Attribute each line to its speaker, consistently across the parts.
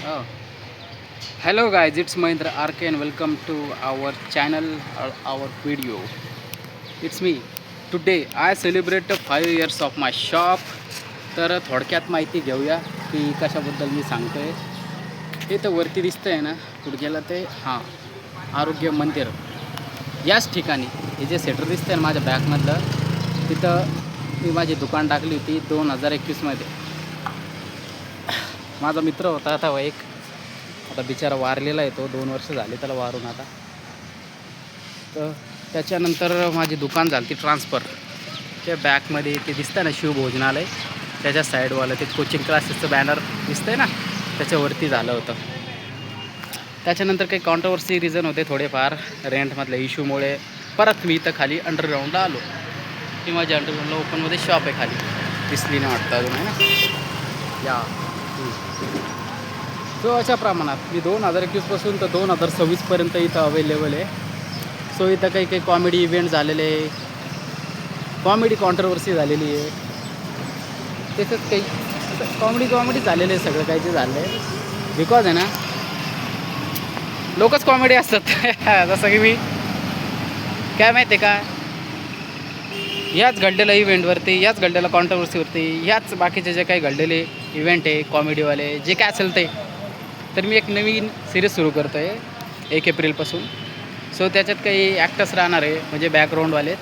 Speaker 1: Oh. Hello guys, it's Mahindra RK and welcome to our channel or our video. It's me. Today I celebrate 5 years of my shop. तर थोडक्यात माहिती घेऊया की कशाबद्दल मी सांगतोय. हे तर वरती दिसतंय ना, पुढच्याला ते आरोग्य मंदिर. याच ठिकाणी हे जे सेटर दिसतंय ना माझ्या बॅकमधलं, तिथं मी माझी दुकान टाकली होती 2021 मध्ये. माझा मित्र होता आता एक, आता बिचारा वारलेला आहे तो, 2 वर्ष झाले त्याला वारून आता. तर त्याच्यानंतर माझी दुकान झाली ती ट्रान्सफर. त्या बॅकमध्ये ते दिसतं ना शिवभोजनालय, त्याच्या साईडवालं ते कोचिंग क्लासेसचं बॅनर दिसतंय ना, त्याच्यावरती झालं होतं. त्याच्यानंतर काही कॉन्ट्रोवर्सी रिझन होते थोडेफार रेंटमधल्या इश्यूमुळे. परत मी इथं खाली अंडरग्राऊंडला आलो. ती माझी अंडरग्राऊंडला ओपनमध्ये शॉप आहे, खाली दिसली नाही वाटतं अजून, आहे ना या. सो अशा प्रमाणात मी 2021पासून तर 2026पर्यंत इथं अवेलेबल आहे. सो इथं काही काही कॉमेडी इव्हेंट झालेले, कॉमेडी कॉन्ट्रोवर्सी झालेली आहे, त्याच्यात काही कॉमेडी झालेलं आहे. सगळं काही जे झालं आहे बिकॉज आहे ना, लोकच कॉमेडी असतात. जसं की मी काय माहिती आहे का, ह्याच घडलेल्या इव्हेंटवरती, याच घडलेल्या कॉन्ट्रोवर्सीवरती, ह्याच बाकीचे जे काही घडलेले इव्हेंट आहे कॉमेडीवाले जे काय असेल ते, तर मी एक नवीन सिरीज सुरू करतो आहे 1 एप्रिलपासून. सो त्याच्यात काही ॲक्टर्स राहणार आहे, म्हणजे बॅकग्राऊंडवालेच.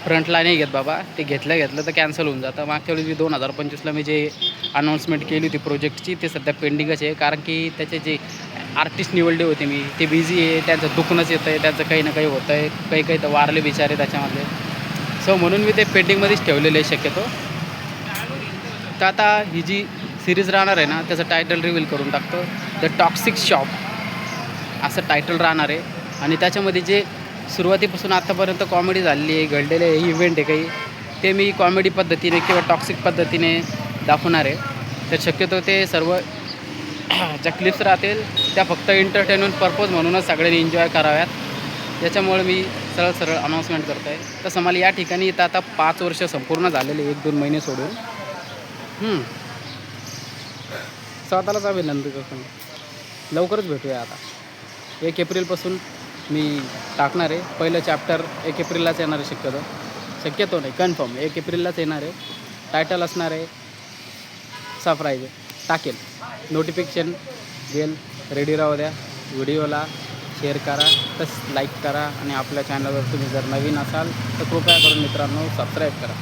Speaker 1: फ्रंटला नाही घेत बाबा, ते घेतलं तर कॅन्सल होऊन जातं. मागच्या वेळी 2025ला मी जे अनाऊन्समेंट केली होती प्रोजेक्टची, ते सध्या पेंडिंगच आहे. कारण की त्याचे जे आर्टिस्ट निवडले होते मी, ते बिझी आहे, त्यांचं दुखणंच येतं आहे, त्यांचं काही ना काही होतं आहे, काही तर वारले बिचारे त्याच्यामधले. सो म्हणून मी ते पेंडिंगमध्येच ठेवलेलं आहे शक्यतो. तर आता ही जी सिरीज राहणार आहे ना, त्याचं टायटल रिव्हील करून टाकतो. द टॉक्सिक शॉप असं टायटल राहणार आहे. आणि त्याच्यामध्ये जे सुरुवातीपासून आत्तापर्यंत कॉमेडी झालेली आहे, घडलेले इव्हेंट आहे काही, ते मी कॉमेडी पद्धतीने किंवा टॉक्सिक पद्धतीने दाखवणार आहे. तर शक्यतो ते सर्व ज्या क्लिप्स राहतील त्या फक्त एंटरटेनमेंट पर्पज म्हणूनच सगळ्यांनी एन्जॉय कराव्यात. त्याच्यामुळे मी सरळ अनाऊन्समेंट करतो आहे. तसं मला या ठिकाणी इथं आता 5 वर्ष संपूर्ण झालेले, 1-2 महिने सोडून. स्वतःलाच अभिनंदन करतो. लवकरच भेटूया आता. 1 एप्रिलपासून मी टाकणार आहे. पहिलं चॅप्टर 1 एप्रिललाच येणार आहे शक्यतो नाही, कन्फर्म 1 एप्रिललाच येणार आहे. टायटल असणार आहे सरप्राईज, टाकेल. नोटिफिकेशन येईल, रेडी राहू द्या. व्हिडिओला शेअर करा, तसंच लाईक करा. आणि आपल्या चॅनलवर तुम्ही जर नवीन असाल तर कृपया करून मित्रांनो सबस्क्राईब करा.